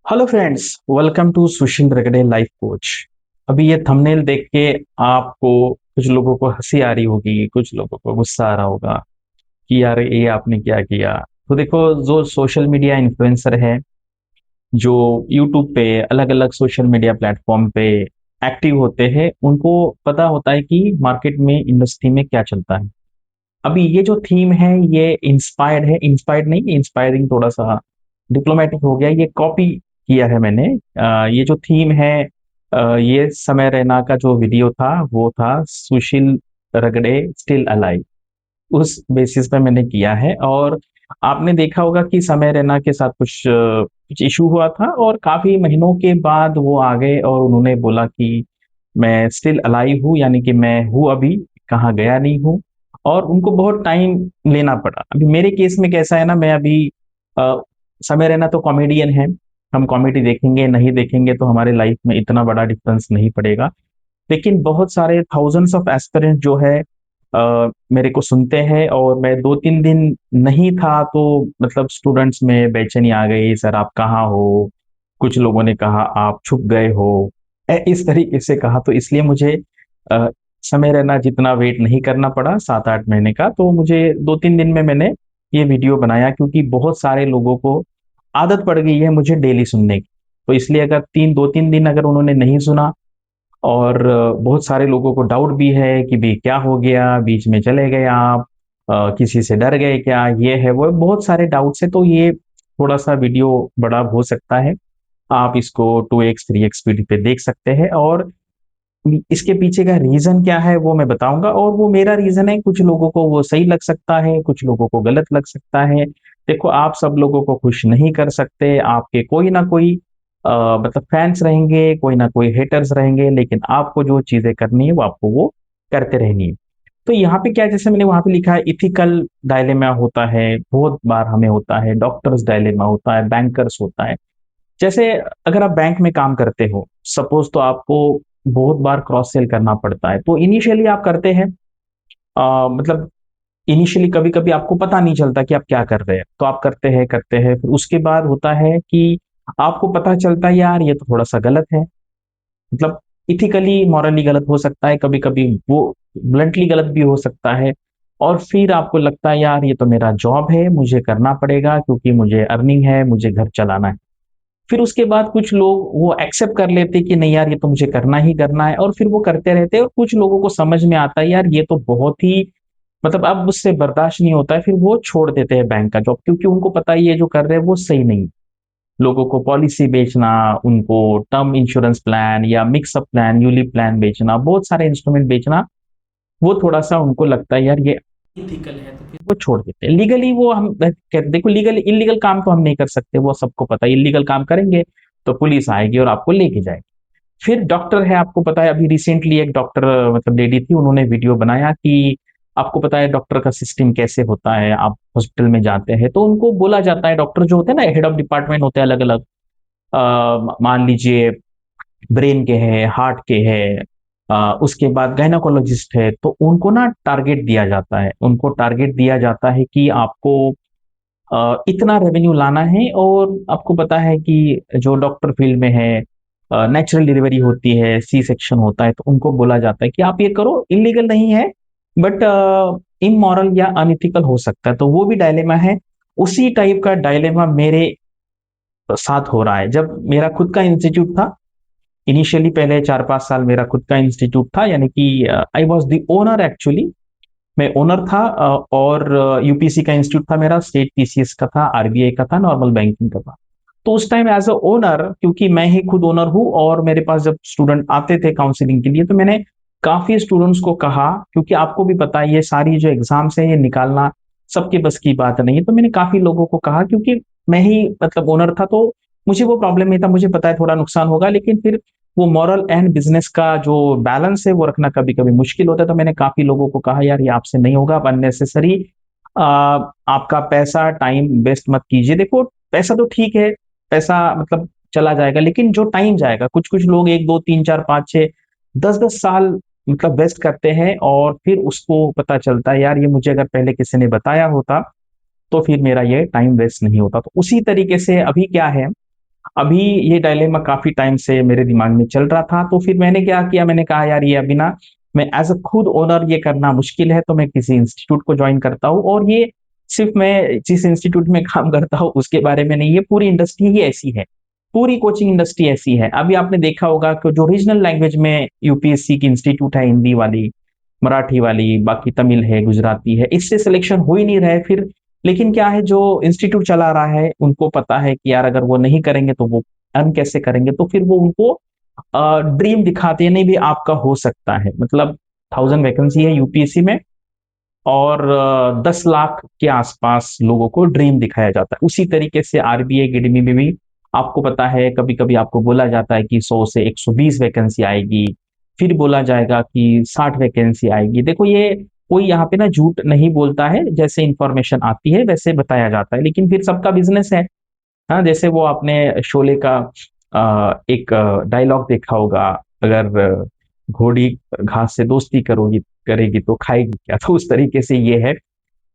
Hello friends, welcome to सुशील रगड़े life coach. अभी ये थंबनेल देख के आपको कुछ लोगों को हंसी आ रही होगी, कुछ लोगों को गुस्सा आ रहा होगा कि यार ये आपने क्या किया। तो देखो, जो सोशल मीडिया इन्फ्लुएंसर है, जो यूट्यूब पे अलग अलग सोशल मीडिया प्लेटफॉर्म पे एक्टिव होते हैं, उनको पता होता है कि मार्केट में, इंडस्ट्री में क्या चलता है। अभी ये जो थीम है, ये इंस्पायर्ड है, इंस्पायर्ड नहीं, इंस्पायरिंग थोड़ा सा डिप्लोमेटिक हो गया, ये कॉपी किया है मैंने। ये जो थीम है, ये समय रैना का जो वीडियो था वो था सुशील रगड़े स्टिल अलाइव। उस बेसिस पे मैंने किया है। और आपने देखा होगा कि समय रैना के साथ कुछ इशू हुआ था, और काफी महीनों के बाद वो आ गए और उन्होंने बोला कि मैं स्टिल अलाइव हूँ, यानी कि मैं हूँ अभी, कहाँ गया नहीं हूँ। और उनको बहुत टाइम लेना पड़ा। अभी मेरे केस में कैसा है ना, मैं अभी अ, समय रैना तो कॉमेडियन है, हम कॉमेडी देखेंगे नहीं देखेंगे तो हमारे लाइफ में इतना बड़ा डिफरेंस नहीं पड़ेगा। लेकिन बहुत सारे थाउजेंड्स ऑफ एस्पिरेंट जो है मेरे को सुनते हैं, और मैं 2-3 दिन नहीं था तो मतलब स्टूडेंट्स में बेचैनी आ गई, सर आप कहाँ हो। कुछ लोगों ने कहा आप छुप गए हो, इस तरीके से कहा। तो इसलिए मुझे अ, समय रहना जितना वेट नहीं करना पड़ा 7-8 महीने का, तो मुझे 2-3 दिन में मैंने ये वीडियो बनाया, क्योंकि बहुत सारे लोगों को आदत पड़ गई है मुझे डेली सुनने की। तो इसलिए अगर 2-3 दिन अगर उन्होंने नहीं सुना, और बहुत सारे लोगों को डाउट भी है कि भाई क्या हो गया, बीच में चले गए आप, किसी से डर गए क्या, ये है वो है, बहुत सारे डाउट्स है। तो ये थोड़ा सा वीडियो बड़ा हो सकता है, आप इसको 2x 3x स्पीड पे देख सकते हैं। और इसके पीछे का रीजन क्या है वो मैं बताऊंगा, और वो मेरा रीजन है। कुछ लोगों को वो सही लग सकता है, कुछ लोगों को गलत लग सकता है। देखो, आप सब लोगों को खुश नहीं कर सकते, आपके कोई ना कोई मतलब फैंस रहेंगे, कोई ना कोई हेटर्स रहेंगे, लेकिन आपको जो चीजें करनी है वो आपको वो करते रहनी है। तो यहाँ पे क्या है, जैसे मैंने वहां पे लिखा है, इथिकल डायलेमा होता है, बहुत बार हमें होता है, डॉक्टर्स डायलेमा होता है, बैंकर्स होता है। जैसे अगर आप बैंक में काम करते हो, सपोज, तो आपको बहुत बार क्रॉस सेल करना पड़ता है। तो इनिशियली आप करते हैं, मतलब इनिशियली कभी कभी आपको पता नहीं चलता कि आप क्या कर रहे हैं, तो आप करते हैं, फिर उसके बाद होता है कि आपको पता चलता है यार ये तो थोड़ा सा गलत है। मतलब इथिकली मॉरली गलत हो सकता है, कभी कभी वो ब्लंटली गलत भी हो सकता है। और फिर आपको लगता है यार ये तो मेरा जॉब है, मुझे करना पड़ेगा, क्योंकि मुझे अर्निंग है, मुझे घर चलाना है। फिर उसके बाद कुछ लोग वो एक्सेप्ट कर लेते कि नहीं यार ये तो मुझे करना ही करना है, और फिर वो करते रहते हैं। और कुछ लोगों को समझ में आता है यार ये तो बहुत ही, मतलब अब मुझसे बर्दाश्त नहीं होता है, फिर वो छोड़ देते हैं बैंक का जॉब, क्योंकि उनको पता है ये जो कर रहे हैं वो सही नहीं। लोगों को पॉलिसी बेचना, उनको टर्म इंश्योरेंस प्लान या मिक्सअप प्लान, यूलिप प्लान बेचना, बहुत सारे इंस्ट्रूमेंट बेचना, वो थोड़ा सा उनको लगता है यार ये इथिकल है, तो फिर वो छोड़ देते हैं। लीगली वो हम कहते, देखो लीगल इलीगल काम तो हम नहीं कर सकते, वो सबको पता है। इलीगल काम करेंगे तो पुलिस आएगी और आपको लेके जाएगी। फिर डॉक्टर है, आपको पता है, अभी रिसेंटली एक डॉक्टर, मतलब लेडी थी, उन्होंने वीडियो बनाया कि आपको पता है डॉक्टर का सिस्टम कैसे होता है। आप हॉस्पिटल में जाते हैं तो उनको बोला जाता है, डॉक्टर जो होते हैं ना, हेड ऑफ डिपार्टमेंट होते हैं अलग अलग, मान लीजिए ब्रेन के हैं, हार्ट के हैं, उसके बाद गायनाकोलॉजिस्ट है, तो उनको ना टारगेट दिया जाता है, उनको टारगेट दिया जाता है कि आपको इतना रेवेन्यू लाना है। और आपको पता है कि जो डॉक्टर फील्ड में है, नेचुरल डिलीवरी होती है, सी सेक्शन होता है, तो उनको बोला जाता है कि आप ये करो, इलीगल नहीं है बट इमोरल या अनइथिकल हो सकता है। तो वो भी डायलेमा है। उसी टाइप का डायलेमा मेरे साथ हो रहा है। जब मेरा खुद का इंस्टीट्यूट था, इनिशियली पहले 4-5 साल मेरा खुद का इंस्टीट्यूट था, यानी कि I was the owner actually, मैं ओनर था। और यूपीसी का इंस्टीट्यूट था मेरा, स्टेट पीसीएस का था, आरबीआई का था, नॉर्मल बैंकिंग का था। तो उस टाइम एज अ ओनर, क्योंकि मैं ही खुद ओनर हूँ, और मेरे पास जब स्टूडेंट आते थे काउंसलिंग के लिए, तो मैंने काफी स्टूडेंट्स को कहा, क्योंकि आपको भी पता है ये सारी जो एग्जाम्स है ये निकालना सबके बस की बात नहीं है। तो मैंने काफी लोगों को कहा, क्योंकि मैं ही मतलब ओनर था, तो मुझे वो प्रॉब्लम नहीं था, मुझे पता है थोड़ा नुकसान होगा, लेकिन फिर वो मॉरल एंड बिजनेस का जो बैलेंस है वो रखना कभी कभी मुश्किल होता है। तो मैंने काफी लोगों को कहा यार ये आपसे नहीं होगा, आप अननेसेसरी आपका पैसा टाइम वेस्ट मत कीजिए। देखो, पैसा तो ठीक है, पैसा मतलब चला जाएगा, लेकिन जो टाइम जाएगा, कुछ कुछ लोग 1 2 3 4 5 6 10 10 साल मतलब वेस्ट करते हैं, और फिर उसको पता चलता है यार ये मुझे अगर पहले किसी ने बताया होता तो फिर मेरा ये टाइम वेस्ट नहीं होता। तो उसी तरीके से अभी क्या है, अभी ये डायलेमा काफी टाइम से मेरे दिमाग में चल रहा था, तो फिर मैंने क्या किया, मैंने कहा यार ये अभी ना मैं एज अ खुद ओनर ये करना मुश्किल है, तो मैं किसी इंस्टीट्यूट को ज्वाइन करता हूँ। और ये सिर्फ मैं जिस इंस्टीट्यूट में काम करता हूँ उसके बारे में नहीं, ये पूरी इंडस्ट्री ही ऐसी है, पूरी कोचिंग इंडस्ट्री ऐसी है। अभी आपने देखा होगा कि जो रीजनल लैंग्वेज में यूपीएससी की इंस्टीट्यूट है, हिंदी वाली, मराठी वाली, बाकी तमिल है, गुजराती है, इससे सिलेक्शन हो ही नहीं रहा है फिर। लेकिन क्या है, जो इंस्टीट्यूट चला रहा है उनको पता है कि यार अगर वो नहीं करेंगे तो वो अर्न कैसे करेंगे, तो फिर वो उनको ड्रीम दिखाते हैं, नहीं भी आपका हो सकता है। मतलब 1000 वैकेंसी है यूपीएससी में, और 10 लाख के आसपास लोगों को ड्रीम दिखाया जाता है। उसी तरीके से आरबीआई अकेडमी में भी आपको पता है, कभी कभी आपको बोला जाता है कि 100 से 120 वैकेंसी आएगी, फिर बोला जाएगा कि 60 वैकेंसी आएगी। देखो ये कोई यहाँ पे ना झूठ नहीं बोलता है, जैसे इंफॉर्मेशन आती है वैसे बताया जाता है, लेकिन फिर सबका बिजनेस है। हाँ, जैसे वो आपने शोले का एक डायलॉग देखा होगा, अगर घोड़ी घास से दोस्ती करोगी करेगी तो खाएगी क्या, तो उस तरीके से ये है।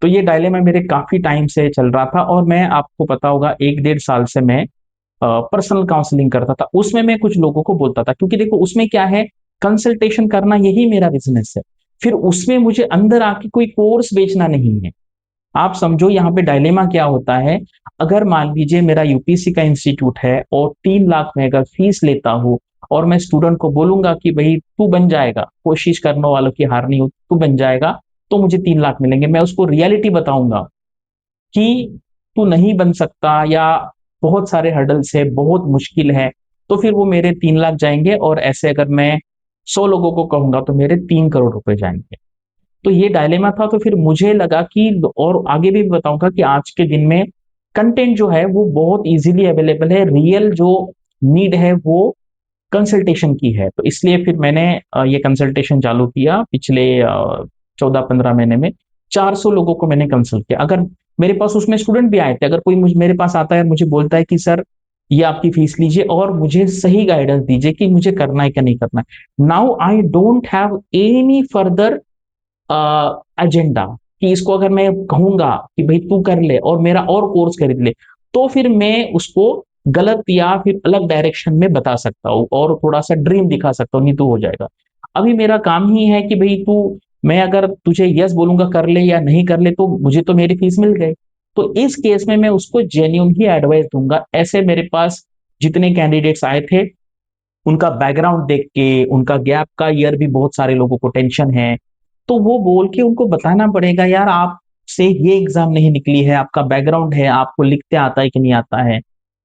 तो ये डायलेमा मेरे काफी टाइम से चल रहा था, और मैं आपको पता होगा 1 डेढ़ साल से मैं पर्सनल काउंसलिंग करता था। उसमें मैं कुछ लोगों को बोलता था, क्योंकि देखो उसमें क्या है, कंसल्टेशन करना यही मेरा बिजनेस है। फिर उसमें मुझे अंदर आके कोई कोर्स बेचना नहीं है। आप समझो यहाँ पे डायलेमा क्या होता है। अगर मान लीजिए मेरा यूपीएससी का इंस्टीट्यूट है और 3 लाख में अगर फीस लेता हूँ, और मैं स्टूडेंट को बोलूंगा कि भाई तू बन जाएगा, कोशिश करने वालों की हार नहीं होती, तू बन जाएगा तो मुझे 3 लाख मिलेंगे, मैं उसको रियलिटी बताऊंगा कि तू नहीं बन सकता, या बहुत सारे हर्डल्स है, बहुत मुश्किल है, तो फिर वो मेरे 3 लाख जाएंगे। और ऐसे अगर मैं 100 लोगों को कहूंगा तो मेरे 3 करोड़ रुपए जाएंगे। तो ये डायलेमा था। तो फिर मुझे लगा कि, और आगे भी बताऊंगा कि आज के दिन में कंटेंट जो है वो बहुत इजीली अवेलेबल है, रियल जो नीड है वो कंसल्टेशन की है। तो इसलिए फिर मैंने ये कंसल्टेशन चालू किया पिछले 14-15 महीने में। 400 लोगों को मैंने कंसल्ट किया। अगर मेरे पास उसमें स्टूडेंट भी आए थे, अगर कोई मेरे पास आता है, मुझे बोलता है कि सर ये आपकी फीस लीजिए और मुझे सही गाइडेंस दीजिए कि मुझे करना है क्या नहीं करना है, now I don't have any further agenda, कि इसको अगर मैं कहूंगा कि भाई तू कर ले और मेरा और कोर्स खरीद ले, तो फिर मैं उसको गलत या फिर अलग डायरेक्शन में बता सकता हूँ और थोड़ा सा ड्रीम दिखा सकता हूँ, नहीं तो हो जाएगा। अभी मेरा काम ही है कि भाई तू, मैं अगर तुझे यस बोलूंगा कर ले या नहीं कर ले, तो मुझे तो मेरी फीस मिल गई। तो इस केस में मैं उसको जेन्यून ही एडवाइस दूंगा। ऐसे मेरे पास जितने कैंडिडेट्स आए थे, उनका बैकग्राउंड देख के, उनका गैप का ईयर भी बहुत सारे लोगों को टेंशन है, तो वो बोल के उनको बताना पड़ेगा यार आपसे ये एग्जाम नहीं निकली है, आपका बैकग्राउंड है, आपको लिखते आता है कि नहीं आता है।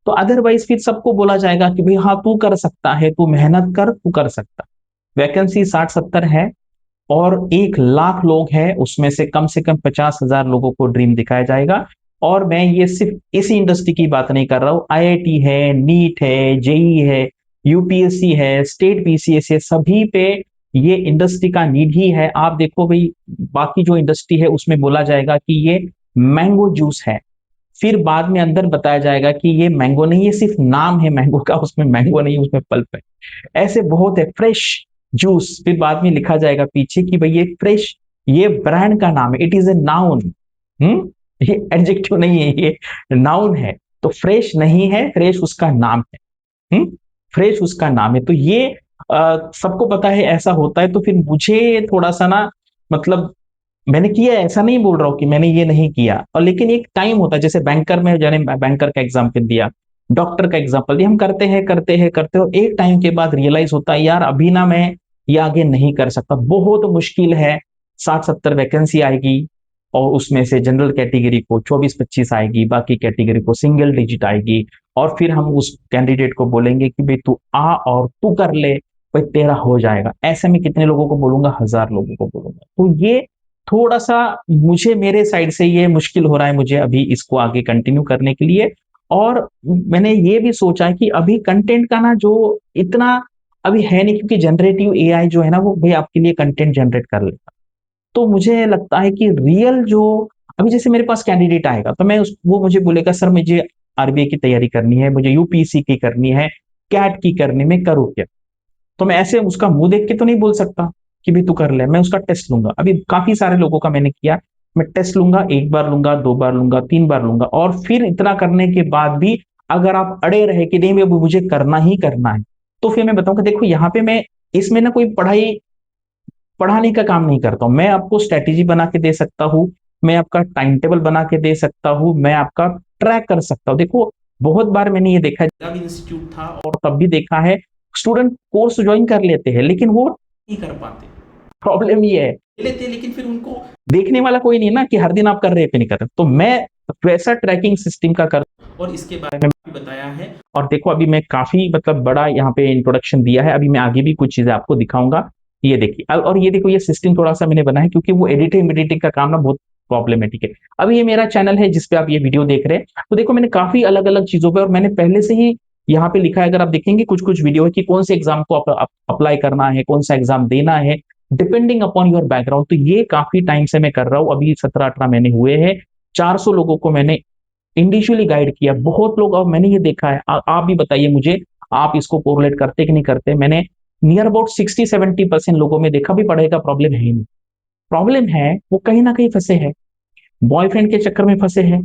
तो अदरवाइज फिर सबको बोला जाएगा कि भाई हाँ तू कर सकता है, तू मेहनत कर, तू कर सकता। वैकेंसी 60-70 है, और 1 लाख लोग हैं, उसमें से कम 50,000 लोगों को ड्रीम दिखाया जाएगा। और मैं ये सिर्फ इसी इंडस्ट्री की बात नहीं कर रहा हूँ, आईआईटी है, नीट है, जेई है, यूपीएससी है, स्टेट पीसीएस है, सभी पे ये इंडस्ट्री का नीड ही है। आप देखो भाई, बाकी जो इंडस्ट्री है उसमें बोला जाएगा कि ये मैंगो जूस है, फिर बाद में अंदर बताया जाएगा कि ये मैंगो नहीं, ये सिर्फ नाम है मैंगो का, उसमें मैंगो नहीं, उसमें पल्प है। ऐसे बहुत है, फ्रेश जूस, फिर बाद में लिखा जाएगा पीछे कि भाई ये फ्रेश, ये ब्रांड का नाम है, इट इज ए नाउन। ये एडजेक्टिव नहीं है, ये नाउन है। तो फ्रेश नहीं है, फ्रेश उसका नाम है। फ्रेश उसका नाम है। तो ये सबको पता है ऐसा होता है। तो फिर मुझे थोड़ा सा ना, मतलब मैंने किया है, ऐसा नहीं बोल रहा हूँ कि मैंने ये नहीं किया, और लेकिन एक टाइम होता है, जैसे बैंकर में जाने, बैंकर का एग्जाम्पल दिया, डॉक्टर का एग्जाम्पल दिया, हम करते हैं करते हैं करते हो, एक टाइम के बाद रियलाइज होता है यार अभी ना मैं ये आगे नहीं कर सकता, बहुत मुश्किल है। 60-70 वैकेंसी आएगी, और उसमें से जनरल कैटेगरी को 24-25 आएगी, बाकी कैटेगरी को सिंगल डिजिट आएगी। और फिर हम उस कैंडिडेट को बोलेंगे कि भाई तू आ और तू कर ले, भाई तेरा हो जाएगा। ऐसे में कितने लोगों को बोलूंगा, 1000 लोगों को बोलूंगा। तो ये थोड़ा सा मुझे, मेरे साइड से ये मुश्किल हो रहा है मुझे अभी इसको आगे कंटिन्यू करने के लिए। और मैंने ये भी सोचा कि अभी कंटेंट का ना जो इतना अभी है नहीं, क्योंकि जनरेटिव एआई जो है ना वो भाई आपके लिए कंटेंट जनरेट कर लेगा। तो मुझे लगता है कि रियल जो, अभी जैसे मेरे पास कैंडिडेट आएगा तो मैं वो मुझे बोलेगा सर मुझे आरबीआई की तैयारी करनी है, मुझे यूपीएससी की करनी है, कैट की करनी, मैं करूँ क्या? तो मैं ऐसे उसका मुंह देख के तो नहीं बोल सकता कि भी तू कर ले, मैं उसका टेस्ट लूंगा। अभी काफी सारे लोगों का मैंने किया, मैं टेस्ट लूंगा, 1 बार लूंगा, 2 बार लूंगा, 3 बार लूंगा, और फिर इतना करने के बाद भी अगर आप अड़े रहे कि नहीं अब मुझे करना ही करना है, तो फिर मैं बताऊंगा देखो यहाँ पे मैं इसमें ना कोई पढ़ाने का काम नहीं करता हूं। मैं आपको स्ट्रेटेजी बना के दे सकता हूँ, मैं आपका टाइम टेबल बना के दे सकता हूँ, मैं आपका ट्रैक कर सकता हूँ। देखो बहुत बार मैंने ये देखा है, मेरा भी इंस्टीट्यूट था और तब भी देखा है, स्टूडेंट कोर्स ज्वाइन कर लेते हैं लेकिन वो नहीं कर पाते। प्रॉब्लम ये है लेते हैं, लेकिन फिर उनको देखने वाला कोई नहीं ना कि हर दिन आप कर रहे हैं कि नहीं कर रहे। तो मैं वैसा ट्रैकिंग सिस्टम का कर और इसके बारे में भी बताया है। और देखो अभी मैं काफी मतलब बड़ा यहाँ पे इंट्रोडक्शन दिया है, अभी मैं आगे भी कुछ चीजें आपको दिखाऊंगा। ये देखिए और ये देखो ये सिस्टम थोड़ा सा मैंने बनाया है, क्योंकि वो एडिटिंग का काम ना बहुत प्रॉब्लमेटिक है। अभी ये मेरा चैनल है जिसपे आप ये वीडियो देख रहे हैं, तो देखो मैंने काफी अलग अलग चीजों पे और मैंने पहले से ही यहाँ पे लिखा है, अगर आप देखेंगे कुछ कुछ वीडियो है कि कौन से एग्जाम को अप्लाई करना है, कौन सा एग्जाम देना है डिपेंडिंग अपॉन योर बैकग्राउंड। तो ये काफी टाइम से मैं कर रहा हूँ, अभी 17-18 महीने हुए हैं, 400 लोगों को मैंने इंडिविजुअली गाइड किया, बहुत लोग। और मैंने ये देखा है, आप भी बताइए मुझे, आप इसको कोरिलेट करते कि नहीं करते। मैंने नियर अबाउट 60-70% लोगों में देखा भी पढ़ाई का प्रॉब्लम है ही नहीं। प्रॉब्लम है वो कहीं ना कहीं फंसे हैं, बॉयफ्रेंड के चक्कर में फंसे हैं,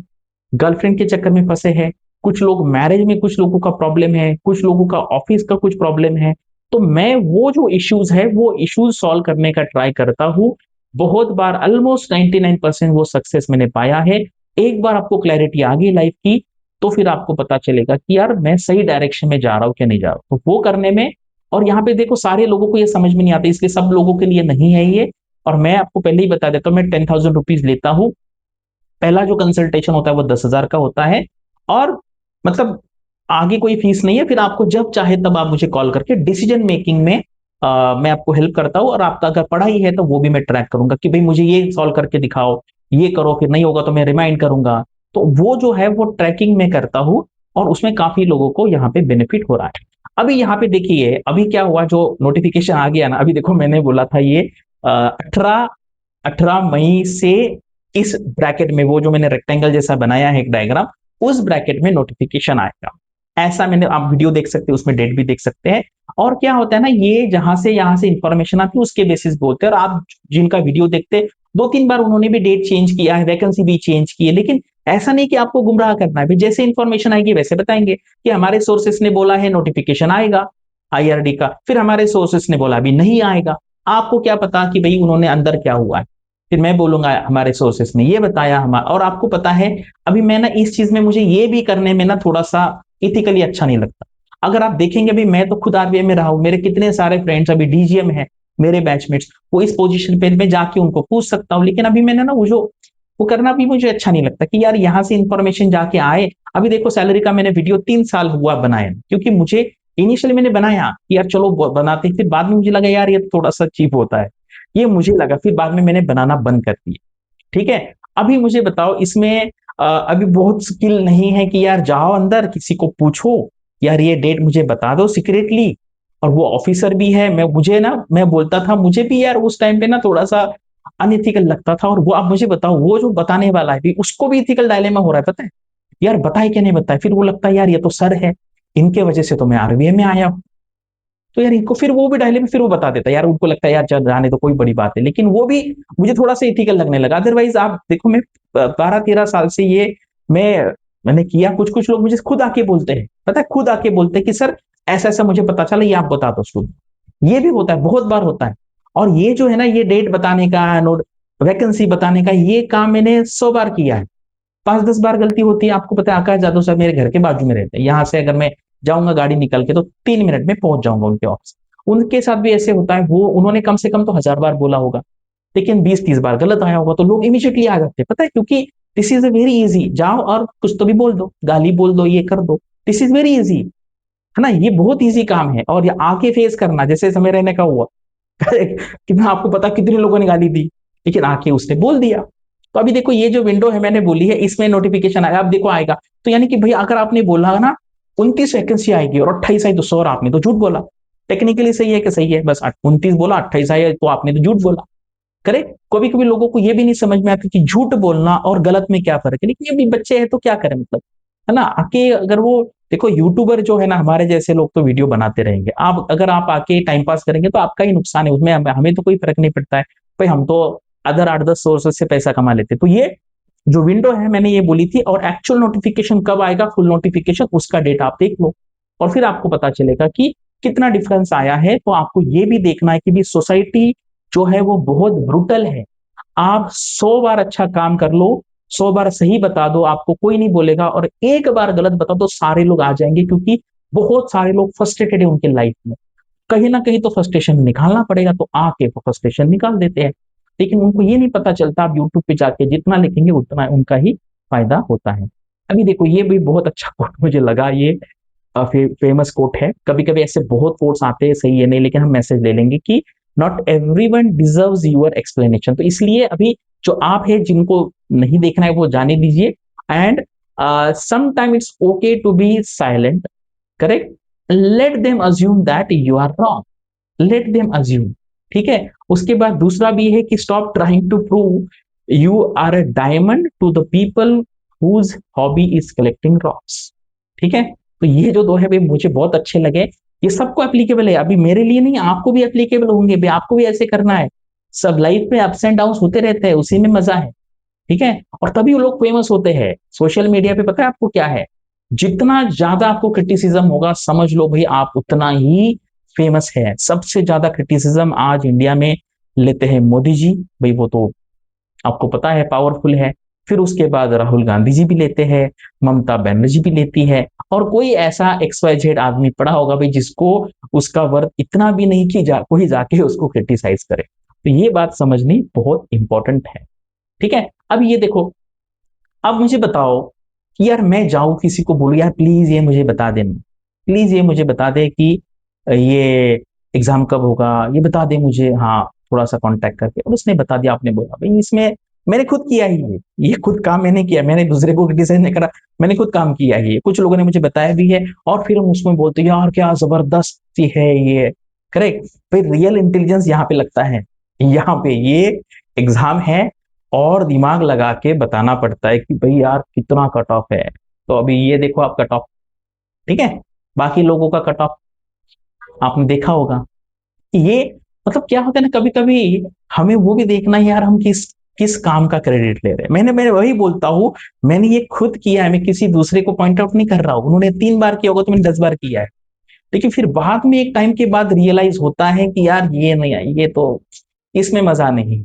गर्लफ्रेंड के चक्कर में फंसे हैं, कुछ लोग मैरिज में, कुछ लोगों का प्रॉब्लम है, कुछ लोगों का ऑफिस का कुछ प्रॉब्लम है। तो मैं वो जो इश्यूज है वो इश्यूज सॉल्व करने का ट्राई करता हूँ। बहुत बार ऑलमोस्ट 99% वो सक्सेस मैंने पाया है। एक बार आपको क्लैरिटी आ गई लाइफ की, तो फिर आपको पता चलेगा कि यार मैं सही डायरेक्शन में जा रहा हूँ कि नहीं जा रहा हूँ, तो वो करने में। और यहाँ पे देखो सारे लोगों को ये समझ में नहीं आता, इसलिए सब लोगों के लिए नहीं है ये। और मैं आपको पहले ही बता देता हूँ, मैं 10,000 रुपीज लेता हूँ। पहला जो कंसल्टेशन होता है वो 10,000 का होता है, और मतलब आगे कोई फीस नहीं है। फिर आपको जब चाहे तब आप मुझे कॉल करके डिसीजन मेकिंग में मैं आपको हेल्प करता हूँ। और आपका अगर पढ़ाई है तो वो भी मैं ट्रैक करूंगा कि भाई मुझे ये सॉल्व करके दिखाओ, ये करो, फिर नहीं होगा तो मैं रिमाइंड करूंगा। तो वो जो है वो ट्रैकिंग में करता हूँ, और उसमें काफी लोगों को यहाँ पे बेनिफिट हो रहा है। अभी यहाँ पे देखिए अभी क्या हुआ, जो नोटिफिकेशन आ गया ना, अभी देखो मैंने बोला था ये 18 मई से इस ब्रैकेट में, वो जो मैंने रेक्टेंगल जैसा बनाया है एक डायग्राम, उस ब्रैकेट में नोटिफिकेशन आएगा। ऐसा मैंने, आप वीडियो देख सकते हैं, उसमें डेट भी देख सकते हैं। और क्या होता है ना, ये जहां से यहां से इंफॉर्मेशन आती है उसके बेसिस बोलते हैं। और आप जिनका वीडियो देखते हैं, 2-3 बार उन्होंने भी डेट चेंज किया है, वैकेंसी भी चेंज की है, लेकिन ऐसा नहीं कि आपको गुमराह करना है। जैसे इंफॉर्मेशन आएगी वैसे बताएंगे कि हमारे सोर्सेस ने बोला है नोटिफिकेशन आएगा आईआरडी का, फिर हमारे सोर्सेस ने बोला अभी नहीं आएगा। आपको क्या पता कि भाई उन्होंने अंदर क्या हुआ है, फिर मैं बोलूंगा हमारे सोर्सेस ने ये बताया हमारा। और आपको पता है अभी मैं ना इस चीज में, मुझे ये भी करने में ना थोड़ा सा इथिकली अच्छा नहीं लगता। अगर आप देखेंगे अभी मैं तो खुद आरबीआई में रहा हूं, मेरे कितने सारे फ्रेंड्स अभी डीजीएम है, मेरे बैचमेट्स, वो इस पोजीशन पे मैं जाके उनको पूछ सकता हूँ। लेकिन अभी मैंने ना वो करना भी मुझे अच्छा नहीं लगता कि यार यहाँ से इंफॉर्मेशन जाके आए। अभी देखो सैलरी का मैंने वीडियो 3 साल हुआ बनाया, क्योंकि मुझे इनिशियली मैंने बनाया कि यार चलो बनाते, फिर बाद में मुझे लगा यार ये थोड़ा सा चीप होता है, ये मुझे लगा, फिर बाद में मैंने बनाना बंद कर दिया। ठीक है। अभी मुझे बताओ इसमें अभी बहुत स्किल नहीं है कि यार जाओ अंदर किसी को पूछो, यार ये डेट मुझे बता दो सीक्रेटली। और वो ऑफिसर भी है, मैं बोलता था, मुझे भी यार उस टाइम पे ना थोड़ा सा अनइथिकल लगता था। और वो आप मुझे बताओ, वो जो बताने वाला है भी उसको भी इथिकल डायलेमा हो रहा है, पता है यार बताए क्या नहीं बताए। फिर वो लगता है यार ये तो सर है, इनके वजह से तो मैं आरबीआई में आया हूँ। तो यार इनको फिर वो भी डायलेमा, फिर वो बता देता है यार, उनको लगता है यार चल जाने तो कोई बड़ी बात है, लेकिन वो भी मुझे थोड़ा सा इथिकल लगने लगा। अदरवाइज आप देखो मैं 12-13 साल से ये मैंने किया। कुछ कुछ लोग मुझे खुद आके बोलते हैं, पता है खुद आके बोलते हैं कि सर ऐसा ऐसा मुझे पता चला, ये आप बता दो शुरू। ये भी होता है, बहुत बार होता है। और ये जो है ना, ये डेट बताने का, नोट वैकेंसी बताने का, ये काम मैंने 100 बार किया है। 5-10 बार गलती होती है। आपको पता है आकाश जादव साहब मेरे घर के बाजू में रहते हैं, यहाँ से अगर मैं जाऊंगा गाड़ी निकल के तो 3 मिनट में पहुंच जाऊंगा उनके ऑफिस। उनके साथ भी ऐसे होता है, वो उन्होंने कम से कम तो 1000 बार बोला होगा, लेकिन 20-30 बार गलत आया होगा, तो लोग इमीडिएटली आ जाते हैं। पता है क्योंकि दिस इज वेरी इजी, जाओ और कुछ तो भी बोल दो, गाली बोल दो, ये कर दो, दिस इज वेरी इजी, है ना, ये बहुत इजी काम है। और ये आके फेस करना, जैसे समय रहने का हुआ कि मैं आपको पता कितने लोगों ने गाली दी, लेकिन आके उसने बोल दिया। तो अभी देखो ये जो विंडो है मैंने बोली है, इसमें नोटिफिकेशन आया, अब देखो आएगा। तो यानी कि भाई अगर आपने बोला ना 29 वैकेंसी आएगी और 28 आई, तो सर आपने तो झूठ बोला। टेक्निकली सही है कि सही है, बस 29 बोला 28 आई तो आपने तो झूठ बोला। करेक्ट। कभी कभी लोगों को ये भी नहीं समझ में आता कि झूठ बोलना और गलत में क्या फर्क है, लेकिन ये भी बच्चे हैं तो क्या करें, मतलब, है ना। आके अगर वो देखो यूट्यूबर जो है ना, हमारे जैसे लोग तो वीडियो बनाते रहेंगे, आप अगर आप आके टाइम पास करेंगे तो आपका ही नुकसान है, उसमें हमें तो कोई फर्क नहीं पड़ता है। भाई हम तो अदर 8-10 सोर्सेस से पैसा कमा लेते, तो ये जो विंडो है मैंने ये बोली थी, और एक्चुअल नोटिफिकेशन कब आएगा, फुल नोटिफिकेशन, उसका डेट आप देख लो और फिर आपको पता चलेगा कि कितना डिफरेंस आया है। तो आपको ये भी देखना है कि भी सोसाइटी जो है वो बहुत ब्रुटल है। आप 100 बार अच्छा काम कर लो, 100 बार सही बता दो, आपको कोई नहीं बोलेगा, और एक बार गलत बता दो सारे लोग आ जाएंगे, क्योंकि बहुत सारे लोग फ्रस्ट्रेटेड है उनके लाइफ में। कहीं ना कहीं तो फ्रस्ट्रेशन निकालना पड़ेगा, तो आके वो फ्रस्ट्रेशन निकाल देते हैं। लेकिन उनको ये नहीं पता चलता, आप यूट्यूब पे जाके जितना लिखेंगे उतना उनका ही फायदा होता है। अभी देखो ये भी बहुत अच्छा कोट मुझे लगा, ये फेमस कोट है। कभी कभी ऐसे बहुत कोट्स आते हैं, सही है नहीं, लेकिन हम मैसेज ले लेंगे कि not everyone deserves your explanation. तो इसलिए अभी जो आप है जिनको नहीं देखना है वो जाने दीजिए। And sometime it's okay to be silent, correct. Let them assume that you are wrong, let them assume, ठीक है। उसके बाद दूसरा भी है कि stop trying to prove you are a diamond to the people whose hobby is collecting rocks, ठीक है। तो ये जो दो है भाई मुझे बहुत अच्छे लगे। ये सबको एप्लीकेबल है, अभी मेरे लिए नहीं, आपको भी एप्लीकेबल होंगे भाई, आपको भी ऐसे करना है। सब लाइफ में अप्स एंड डाउन होते रहते हैं, उसी में मजा है, ठीक है। और तभी वो लोग फेमस होते हैं सोशल मीडिया पे। पता है आपको क्या है, जितना ज्यादा आपको क्रिटिसिज्म होगा समझ लो भाई आप उतना ही फेमस है। सबसे ज्यादा क्रिटिसिज्म आज इंडिया में लेते हैं मोदी जी, भाई वो तो आपको पता है पावरफुल है। फिर उसके बाद राहुल गांधी जी भी लेते हैं, ममता बनर्जी भी लेती है, और कोई ऐसा XYZ आदमी पड़ा होगा भाई जिसको उसका वर्थ इतना भी नहीं कि कोई जाके उसको क्रिटिसाइज करे। तो ये बात समझनी बहुत इंपॉर्टेंट है, ठीक है। अब ये देखो, अब मुझे बताओ कि यार मैं जाऊं किसी को बोलूं यार प्लीज ये मुझे बता देना, प्लीज ये मुझे बता दे कि ये एग्जाम कब होगा, ये बता दे मुझे, हाँ थोड़ा सा कांटेक्ट करके, और उसने बता दिया। आपने बोला भाई इसमें मैंने खुद किया ही है, ये खुद काम मैंने किया, मैंने दूसरे को क्रिटिसाइज नहीं करा, मैंने खुद काम किया ही है, कुछ लोगों ने मुझे बताया भी है। और फिर हम उसमें बोलते हैं यार क्या जबरदस्त है ये, करेक्ट। फिर रियल इंटेलिजेंस यहाँ पे लगता है, यहाँ पे ये एग्जाम है और दिमाग लगा के बताना पड़ता है कि भाई यार कितना कट ऑफ है। तो अभी ये देखो आप कट ऑफ, ठीक है, बाकी लोगों का कट ऑफ आपने देखा होगा। ये मतलब क्या होता है ना, कभी कभी हमें वो भी देखना है यार हम किस किस काम का क्रेडिट ले रहे हैं। मैंने वही बोलता हूँ, मैंने ये खुद किया है, मैं किसी दूसरे को पॉइंट आउट नहीं कर रहा हूँ। उन्होंने 3 बार किया होगा तो मैंने 10 बार किया है। लेकिन फिर बाद में एक टाइम के बाद रियलाइज होता है कि यार ये नहीं है, ये तो इसमें मजा नहीं,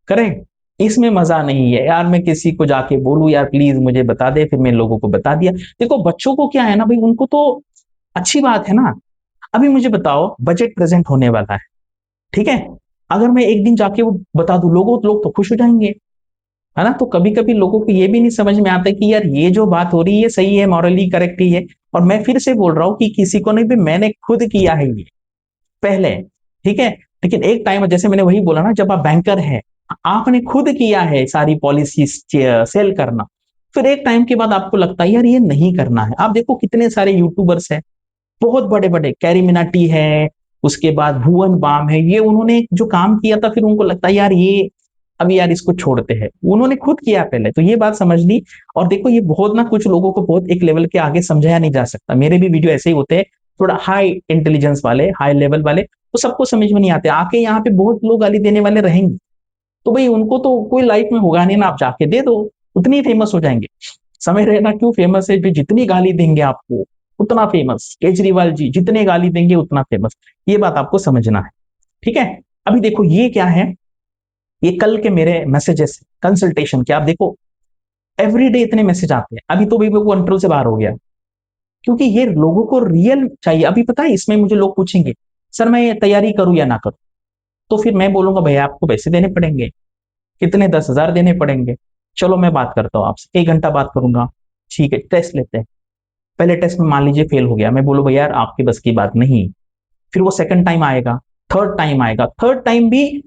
करेक्ट, इसमें मजा नहीं है यार। मैं किसी को जाके बोलूं यार प्लीज मुझे बता दे, फिर मैं लोगों को बता दिया। देखो बच्चों को क्या है ना भाई, उनको तो अच्छी बात है ना। अभी मुझे बताओ बजट प्रेजेंट होने वाला है, ठीक है। अगर मैं एक दिन जाके वो बता दूं, लोग तो खुश हो जाएंगे, है ना। तो कभी कभी लोगों को ये भी नहीं समझ में आता कि यार ये जो बात हो रही है सही है, मॉरली करेक्ट ही है। और मैं फिर से बोल रहा हूँ कि किसी को नहीं भी, मैंने खुद किया है ये पहले, ठीक है। लेकिन एक टाइम जैसे मैंने वही बोला ना, जब आप बैंकर है, आपने खुद किया है सारी पॉलिसी सेल करना, फिर एक टाइम के बाद आपको लगता है यार ये नहीं करना है। आप देखो कितने सारे यूट्यूबर्स हैं, बहुत बड़े बड़े, कैरी मिनाटी है, उसके बाद भुवन बाम है, ये उन्होंने जो काम किया था फिर उनको लगता है यार ये अभी यार इसको छोड़ते हैं, उन्होंने खुद किया पहले। तो ये बात समझ ली। और देखो ये बहुत ना, कुछ लोगों को बहुत एक लेवल के आगे समझाया नहीं जा सकता, मेरे भी वीडियो ऐसे ही होते हैं, थोड़ा हाई इंटेलिजेंस वाले, हाई लेवल वाले, तो सबको समझ में नहीं आते। आके यहाँ पे बहुत लोग गाली देने वाले रहेंगे, तो भाई उनको तो कोई लाइफ में होगा नहीं ना, आप जाके दे दो, उतनी ही फेमस हो जाएंगे। समय रहना क्यों फेमस है, जितनी गाली देंगे आपको उतना फेमस। केजरीवाल जी जितने गाली देंगे उतना फेमस, ये बात आपको समझना है, ठीक है। अभी देखो ये क्या है, ये कल के मेरे मैसेजेस कंसल्टेशन के, आप देखो एवरीडे इतने मैसेज आते हैं। अभी तो भाई वो कंट्रोल से बाहर हो गया, क्योंकि ये लोगों को रियल चाहिए। अभी पता है इसमें मुझे लोग पूछेंगे सर मैं ये तैयारी करूं या ना करूं, तो फिर मैं बोलूंगा भैया आपको पैसे देने पड़ेंगे, कितने, 10,000 देने पड़ेंगे। चलो मैं बात करता हूँ आपसे, 1 घंटा बात करूंगा, ठीक है। टेस्ट लेते हैं, पहले टेस्ट में मान लीजिए फेल हो गया, मैं बोलूँ भैया यार आपकी बस की बात नहीं। फिर वो सेकंड टाइम आएगा, थर्ड टाइम आएगा, थर्ड टाइम भी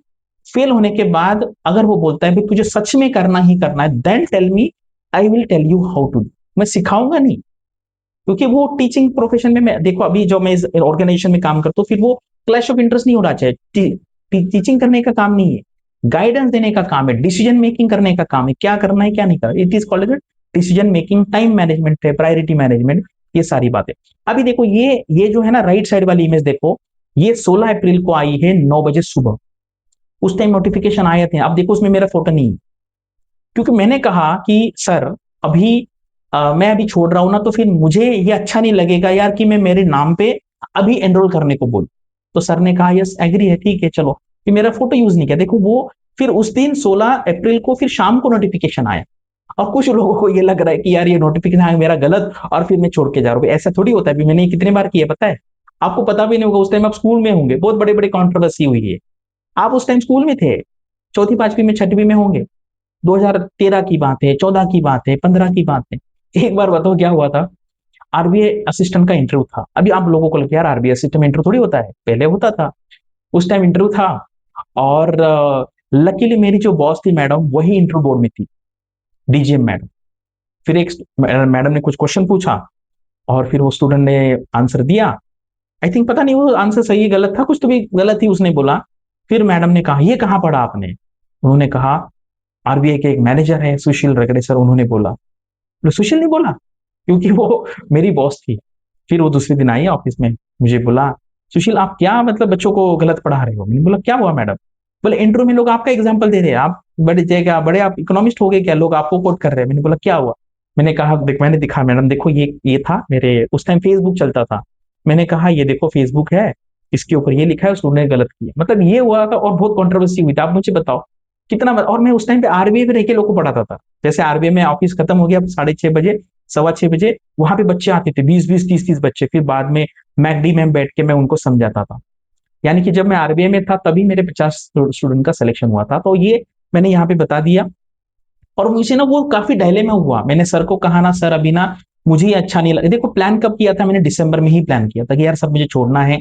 फेल होने के बाद अगर वो बोलता है भाई तुझे सच में करना ही करना है, then tell me, I will tell you how to do. मैं सिखाऊंगा नहीं, क्योंकि वो टीचिंग प्रोफेशन में मैं देखो अभी जो मैं इस ऑर्गेनाइजेशन में काम करता हूँ, फिर वो क्लैश ऑफ इंटरेस्ट नहीं होना चाहिए। टीचिंग करने का काम नहीं है, गाइडेंस देने का काम है, डिसीजन मेकिंग करने का काम है, क्या करना है क्या नहीं करना। It is called decision making, time management है, प्रायोरिटी मैनेजमेंट, ये सारी बातें। अभी देखो ये जो है ना राइट साइड वाली इमेज देखो, ये 16 अप्रैल को आई है 9 बजे सुबह, उस टाइम नोटिफिकेशन आए थे। अब देखो उसमें मेरा फोटो नहीं है, क्योंकि मैंने कहा कि सर अभी मैं अभी छोड़ रहा हूं ना, तो फिर मुझे ये अच्छा नहीं लगेगा यार कि मैं मेरे नाम पे अभी एनरोल करने को बोलूं। तो सर ने कहा यस एग्री है, ठीक है चलो। फिर मेरा फोटो यूज नहीं किया। देखो वो फिर उस दिन 16 अप्रैल को फिर शाम को नोटिफिकेशन आया। और कुछ लोगों को ये लग रहा है कि यार ये नोटिफिकेशन आया मेरा गलत, और फिर मैं छोड़ के जा रहा हूँ। ऐसा थोड़ी होता है। अभी मैंने कितने बार किया पता है आपको? पता भी नहीं होगा, उस टाइम आप स्कूल में होंगे, बहुत बड़े बड़े कंट्रोवर्सी हुई है। आप उस टाइम स्कूल में थे, चौथी पांचवी में छठवीं में होंगे। 2013 की बात है, 14 की बात है, 15 की बात है। एक बार बताओ क्या हुआ था। आरबीआई असिस्टेंट का इंटरव्यू था। अभी आप लोगों को लगता है यार आरबीआई असिस्टेंट में इंटरव्यू थोड़ी होता है, पहले होता था। उस टाइम इंटरव्यू था। और लकीली मेरी जो बॉस थी मैडम, वही इंटरव्यू बोर्ड में थी, डीजीएम मैडम। फिर एक मैडम ने कुछ क्वेश्चन पूछा, और फिर वो स्टूडेंट ने आंसर दिया। आई थिंक पता नहीं वो आंसर सही गलत था, कुछ तो भी गलत ही उसने बोला। फिर मैडम ने कहा ये कहाँ पढ़ा आपने? उन्होंने कहा आरबीआई के एक मैनेजर है सुशील रगड़े सर, उन्होंने बोला। सुशील नहीं बोला, क्योंकि वो मेरी बॉस थी। फिर वो दूसरे दिन आई ऑफिस में, मुझे बोला सुशील आप क्या मतलब बच्चों को गलत पढ़ा रहे हो? मैंने बोला क्या हुआ मैडम? बोले इंटरव्यू में लोग आपका एग्जाम्पल दे रहे हैं, आप बड़े जगह बड़े आप इकोनॉमिस्ट हो गए क्या, लोग आपको कोट कर रहे हैं। मैंने बोला क्या हुआ? मैंने कहा मैंने दिखा मैडम देखो ये था मेरे उस टाइम फेसबुक चलता था। मैंने कहा ये देखो फेसबुक है, इसके ऊपर ये लिखा है स्टूडेंट ने गलत किया, मतलब ये हुआ था। और बहुत कंट्रोवर्सी हुई थी। आप मुझे बताओ कितना और मैं उस टाइम पे आरबीआई में रह के लोग को पढ़ाता था। जैसे आरबीआई में ऑफिस खत्म हो गया 6:30 बजे, 6:15 बजे वहां पे बच्चे आते थे, 20-20 30-30 बच्चे। फिर बाद में मैकडी में बैठ के मैं उनको समझाता था। यानी कि जब मैं आरबीआई में था तभी मेरे 50 स्टूडेंट का सिलेक्शन हुआ था। तो ये मैंने यहाँ पे बता दिया। और मुझे ना वो काफी डहले में हुआ। मैंने सर को कहा ना सर अभी ना मुझे ये अच्छा नहीं लगा। देखो प्लान कब किया था मैंने? दिसंबर में ही प्लान किया था कि यार सर मुझे छोड़ना है,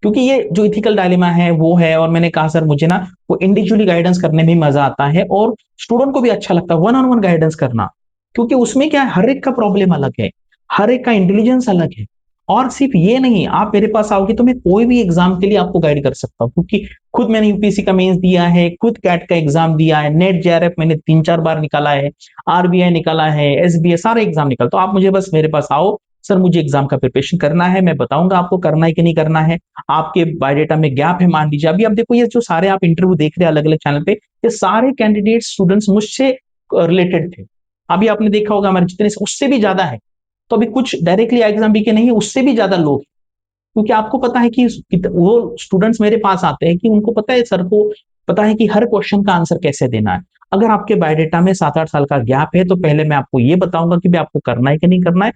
क्योंकि ये जो इथिकल डायलेमा है वो है। और मैंने कहा सर मुझे ना वो इंडिविजुअली गाइडेंस करने में मजा आता है, और स्टूडेंट को भी अच्छा लगता है वन ऑन वन गाइडेंस करना। क्योंकि उसमें क्या है, हर एक का प्रॉब्लम अलग है, हर एक का इंटेलिजेंस अलग है। और सिर्फ ये नहीं, आप मेरे पास आओगे तो मैं कोई भी एग्जाम के लिए आपको गाइड कर सकता हूँ, क्योंकि खुद मैंने यूपीएससी का मेंस दिया है, खुद कैट का एग्जाम दिया है, नेट जेआरएफ मैंने 3-4 बार निकाला है, आरबीआई निकाला है, एसबीआई सारे एग्जाम निकाल। तो आप मुझे बस मेरे पास आओ, सर मुझे एग्जाम का प्रिपरेशन करना है, मैं बताऊंगा आपको करना है कि नहीं करना है। आपके बायोडेटा में गैप है मान लीजिए, अभी आप देखो ये जो सारे आप इंटरव्यू देख रहे हैं अलग अलग चैनल पे, ये सारे कैंडिडेट स्टूडेंट्स मुझसे रिलेटेड थे। अभी आपने देखा होगा हमारे जितने उससे भी ज्यादा है। तो अभी कुछ डायरेक्टली एग्जाम भी के नहीं है, उससे भी ज्यादा लोग। क्योंकि आपको पता है कि वो स्टूडेंट्स मेरे पास आते हैं कि उनको पता है, सर को पता है कि हर क्वेश्चन का आंसर कैसे देना है। अगर आपके बायोडेटा में 7-8 साल का गैप है तो पहले मैं आपको ये बताऊंगा कि भी आपको करना है कि नहीं करना है,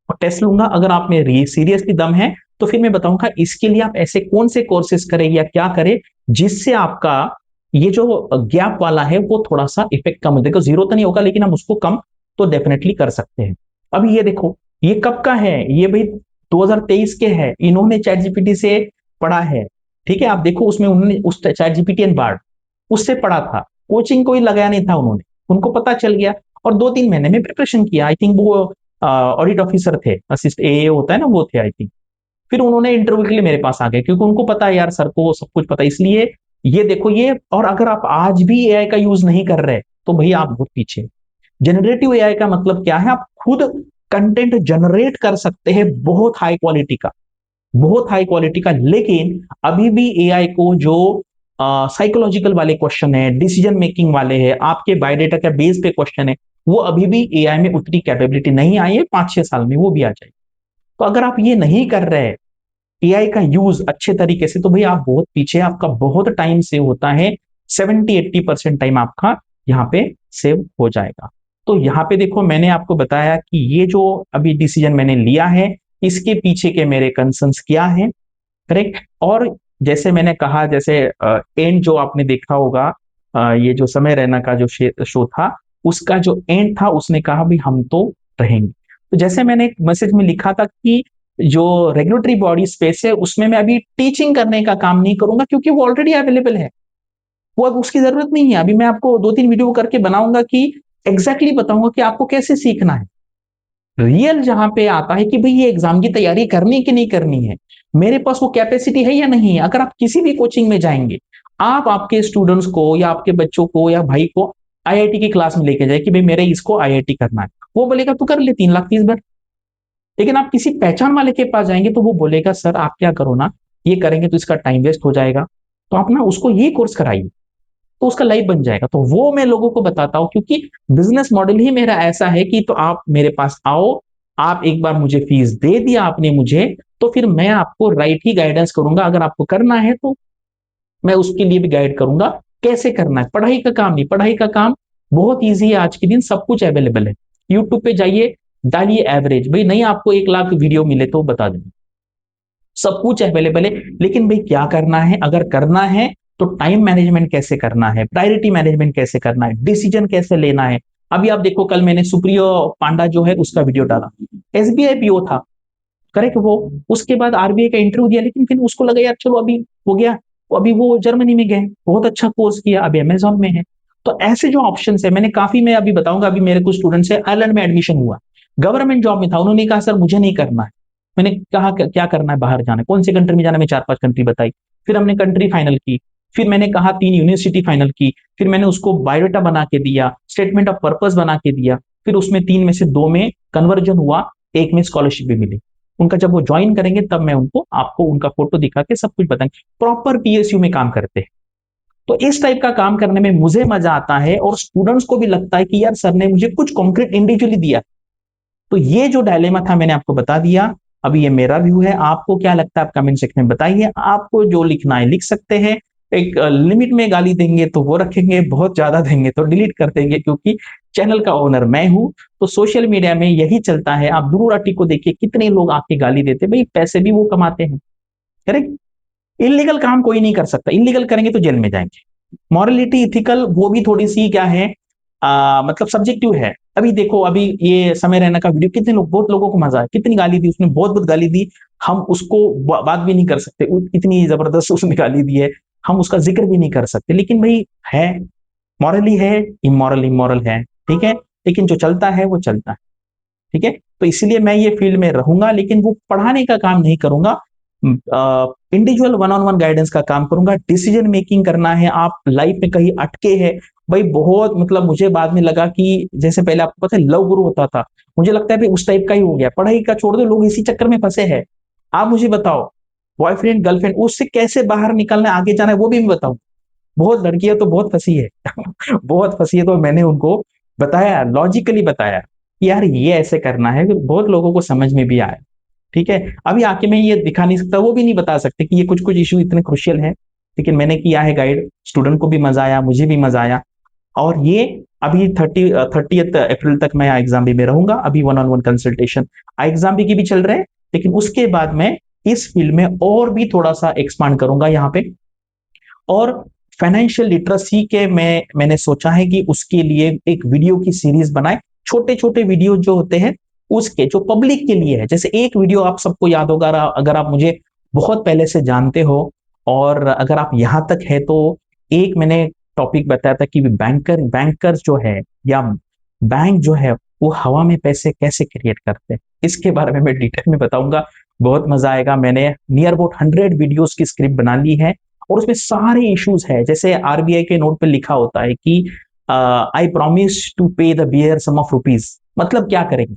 और टेस्ट लूंगा। अगर आप में सीरियसली दम है तो फिर मैं बताऊंगा इसके लिए आप ऐसे कौन से कोर्सेज करें या क्या करें जिससे आपका ये जो गैप वाला है वो थोड़ा सा इफेक्ट कम हो। देखो जीरो तो नहीं होगा, लेकिन हम उसको कम तो डेफिनेटली कर सकते हैं। अभी ये देखो ये कब का है, ये भाई 2023 के है। इन्होंने चैट जीपीटी से पढ़ा है, ठीक है। आप देखो उसमें उन्होंने उस चैट जीपीटी एंड बार्ड उससे पढ़ा था, कोचिंग कोई लगाया नहीं था उन्होंने, उनको पता चल गया। और 2-3 महीने में प्रिपरेशन किया। आई थिंक वो ऑडिट ऑफिसर थे, असिस्ट ए होता है ना, वो थे आई थिंक। फिर उन्होंने इंटरव्यू के लिए मेरे पास आ गए, क्योंकि उनको पता है यार सर को सब कुछ पता है, इसलिए ये देखो ये। और अगर आप आज भी एआई का यूज नहीं कर रहे तो भैया आप बहुत पीछे। जनरेटिव एआई का मतलब क्या है? आप खुद कंटेंट जनरेट कर सकते हैं बहुत हाई क्वालिटी का, बहुत हाई क्वालिटी का। लेकिन अभी भी एआई को जो साइकोलॉजिकल वाले क्वेश्चन है, डिसीजन मेकिंग वाले है, आपके बायोडेटा के बेस पे क्वेश्चन है, वो अभी भी एआई में उतनी कैपेबिलिटी नहीं आई है। 5-6 साल में वो भी आ जाएगी। तो अगर आप ये नहीं कर रहे एआई का यूज अच्छे तरीके से, तो भाई आप बहुत पीछे, आपका बहुत टाइम सेव होता है। 70-80% टाइम आपका यहाँ पे सेव हो जाएगा। तो यहाँ पे देखो मैंने आपको बताया कि ये जो अभी डिसीजन मैंने लिया है, इसके पीछे के मेरे कंसर्न्स क्या है, करेक्ट। और जैसे मैंने कहा, जैसे एंड जो आपने देखा होगा, ये जो समय रैना का जो शो था, उसका जो एंड था उसने कहा भी हम तो रहेंगे। तो जैसे मैंने एक मैसेज में लिखा था कि जो रेगुलेटरी बॉडी स्पेस है उसमें मैं अभी टीचिंग करने का काम नहीं करूंगा, क्योंकि वो ऑलरेडी अवेलेबल है, वो अब उसकी जरूरत नहीं है। अभी मैं आपको 2-3 वीडियो करके बनाऊंगा कि एग्जैक्टली बताऊंगा कि आपको कैसे सीखना है। रियल जहां पे आता है कि भाई ये एग्जाम की तैयारी करनी है कि नहीं करनी है, मेरे पास वो कैपेसिटी है या नहीं है। अगर आप किसी भी कोचिंग में जाएंगे, आप आपके स्टूडेंट्स को या आपके बच्चों को या भाई को आईआईटी की क्लास में लेके जाए कि भाई मेरे इसको आईआईटी करना है, वो बोलेगा तू कर ले 3 लाख फीस भर। लेकिन आप किसी पहचान वाले के पास जाएंगे तो वो बोलेगा सर आप क्या करो ना, ये करेंगे तो इसका टाइम वेस्ट हो जाएगा, तो आप ना उसको ये कोर्स कराइए। तो उसका लाइफ बन जाएगा। तो वो मैं लोगों को बताता हूँ, क्योंकि बिजनेस मॉडल ही मेरा ऐसा है कि तो आप मेरे पास आओ, आप एक बार मुझे फीस दे दिया आपने मुझे, तो फिर मैं आपको राइट ही गाइडेंस करूंगा। अगर आपको करना है तो मैं उसके लिए भी गाइड करूंगा कैसे करना है। पढ़ाई का काम नहीं, पढ़ाई का काम बहुत ईजी है, आज के दिन सब कुछ अवेलेबल है। यूट्यूब पे जाइए, डालिए एवरेज, भाई नहीं आपको 1 लाख वीडियो मिले तो बता दें, सब कुछ अवेलेबल है। लेकिन भाई क्या करना है, अगर करना है तो टाइम मैनेजमेंट कैसे करना है, प्रायोरिटी मैनेजमेंट कैसे करना है, डिसीजन कैसे लेना है। अभी आप देखो, कल मैंने सुप्रियो पांडा जो है उसका वीडियो डाला, एसबीआई पीओ था, करेक्ट वो। उसके बाद आरबीआई का इंटरव्यू दिया, लेकिन फिर उसको लगा यार चलो अभी हो गया, तो अभी वो जर्मनी में गए, बहुत अच्छा कोर्स किया, अभी अमेजोन में है। तो ऐसे जो ऑप्शन है, मैंने काफी, मैं अभी बताऊंगा, अभी मेरे कुछ स्टूडेंट्स है आयरलैंड में एडमिशन हुआ, गवर्नमेंट जॉब में था, उन्होंने कहा सर मुझे नहीं करना है। मैंने कहा क्या करना है, बाहर जाना है, कौन से कंट्री में जाना है, मैं 4-5 कंट्री बताई। फिर हमने कंट्री फाइनल की, फिर मैंने कहा 3 यूनिवर्सिटी फाइनल की, फिर मैंने उसको बायोडाटा बना के दिया, स्टेटमेंट ऑफ पर्पस बना के दिया, फिर उसमें 3 में से 2 में कन्वर्जन हुआ, एक में स्कॉलरशिप भी मिली। उनका जब वो ज्वाइन करेंगे तब मैं उनको आपको उनका फोटो दिखा के सब कुछ बताएंगे, प्रॉपर पीएसयू में काम करते हैं। तो इस टाइप का काम करने में मुझे मजा आता है, और स्टूडेंट्स को भी लगता है कि यार सर ने मुझे कुछ कॉन्क्रीट इंडिविजुअली दिया। तो ये जो डायलेमा था मैंने आपको बता दिया। अभी ये मेरा व्यू है, आपको क्या लगता है आप कमेंट सेक्शन में बताइए। आपको जो लिखना है लिख सकते हैं, एक लिमिट में गाली देंगे तो वो रखेंगे, बहुत ज्यादा देंगे तो डिलीट कर देंगे, क्योंकि चैनल का ओनर मैं हूं। तो सोशल मीडिया में यही चलता है। आप ध्रुव राठी को देखिए, कितने लोग आके गाली देते, भाई पैसे भी वो कमाते हैं, करेक्ट। इलीगल काम कोई नहीं कर सकता, इलीगल करेंगे तो जेल में जाएंगे। मॉरलिटी इथिकल वो भी थोड़ी सी क्या है, मतलब सब्जेक्टिव है। अभी देखो, अभी ये समय रैना का वीडियो, कितने लोग, बहुत लोगों को मजा है, कितनी गाली दी उसने, बहुत बहुत गाली दी। हम उसको बात भी नहीं कर सकते, इतनी जबरदस्त उसने गाली दी है, हम उसका जिक्र भी नहीं कर सकते। लेकिन भाई है, मॉरली है, इमोरल इमोरल है, ठीक है। लेकिन जो चलता है वो चलता है, ठीक है। तो इसलिए मैं ये फील्ड में रहूंगा, लेकिन वो पढ़ाने का काम नहीं करूंगा, individual one on one guidance का काम करूंगा। डिसीजन मेकिंग करना है, आप लाइफ में कहीं अटके हैं, भाई बहुत, मतलब मुझे बाद में लगा कि जैसे पहले आपको पता है लव गुरु होता था, मुझे लगता है भाई उस टाइप का ही हो गया, पढ़ाई का छोड़ दो, लोग इसी चक्कर में फंसे हैं। आप मुझे बताओ, बॉयफ्रेंड गर्लफ्रेंड, उससे कैसे बाहर निकलना है, आगे जाना है, वो भी मैं बताऊं। बहुत लड़कियां तो बहुत फंसी है बहुत फंसी है, तो मैंने उनको बताया, लॉजिकली बताया कि यार ये ऐसे करना है, बहुत लोगों को समझ में भी आया, ठीक है। अभी आके मैं ये दिखा नहीं सकता, वो भी नहीं बता सकते कि ये कुछ कुछ इशू इतने क्रुशियल है, लेकिन मैंने किया है गाइड, स्टूडेंट को भी मजा आया, मुझे भी मजा आया। और ये अभी 30 अप्रैल तक मैं एग्जाम भी में रहूंगा, अभी one on one consultation exam भी की भी चल रहे हैं। लेकिन उसके बाद मैं इस फील्ड में और भी थोड़ा सा एक्सपांड करूंगा यहाँ पे। और फाइनेंशियल लिटरेसी के मैंने सोचा है कि उसके लिए एक वीडियो की सीरीज बनाए, छोटे छोटे वीडियो जो होते हैं उसके, जो पब्लिक के लिए है। जैसे एक वीडियो आप सबको याद होगा, अगर आप मुझे बहुत पहले से जानते हो और अगर आप यहां तक है, तो एक मैंने टॉपिक बताया था कि बैंकर्स जो है, या बैंक जो है, वो हवा में पैसे कैसे क्रिएट करते हैं, इसके बारे में मैं डिटेल में बताऊंगा, बहुत मजा आएगा। मैंने नियर अबाउट 100 वीडियोस की स्क्रिप्ट बना ली है, और उसमें सारे इश्यूज है। जैसे आरबीआई के नोट पे लिखा होता है कि I promise to pay the bearer sum of rupees, मतलब क्या करेंगे,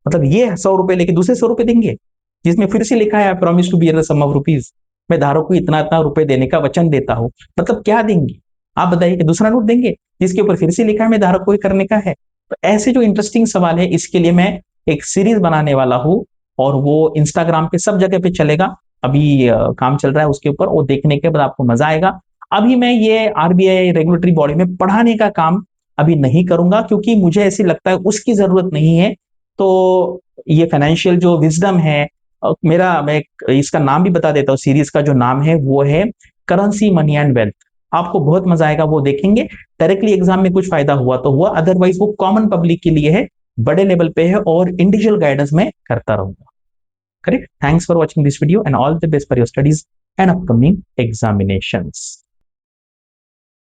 मतलब ये 100 रुपए लेके दूसरे 100 रुपए देंगे, जिसमें फिर से लिखा है I promise to bear the sum of rupees, मैं धारक को इतना इतना रुपए देने का वचन देता हूं, मतलब क्या देंगे। आप बताइए कि दूसरा नोट देंगे जिसके ऊपर फिर से लिखा है मैं धारक को ही करने का है। तो ऐसे जो इंटरेस्टिंग सवाल है, इसके लिए मैं एक सीरीज बनाने वाला हूं, और वो इंस्टाग्राम पे सब जगह पे चलेगा। अभी काम चल रहा है उसके ऊपर, वो देखने के बाद आपको मजा आएगा। अभी मैं ये आरबीआई रेगुलेटरी बॉडी में पढ़ाने का काम अभी नहीं करूंगा, क्योंकि मुझे ऐसे लगता है उसकी जरूरत नहीं है। तो ये फाइनेंशियल जो विजडम है, मैं इसका नाम भी बता देता हूँ, सीरीज का जो नाम है वो है करेंसी मनी एंड वेल्थ। आपको बहुत मजा आएगा, वो देखेंगे। डायरेक्टली एग्जाम में कुछ फायदा हुआ तो हुआ, अदरवाइज वो कॉमन पब्लिक के लिए है, बड़े लेवल पे है, और इंडिविजुअल गाइडेंस में करता रहूंगा। Correct. Thanks for watching this video and all the best for your studies and upcoming examinations.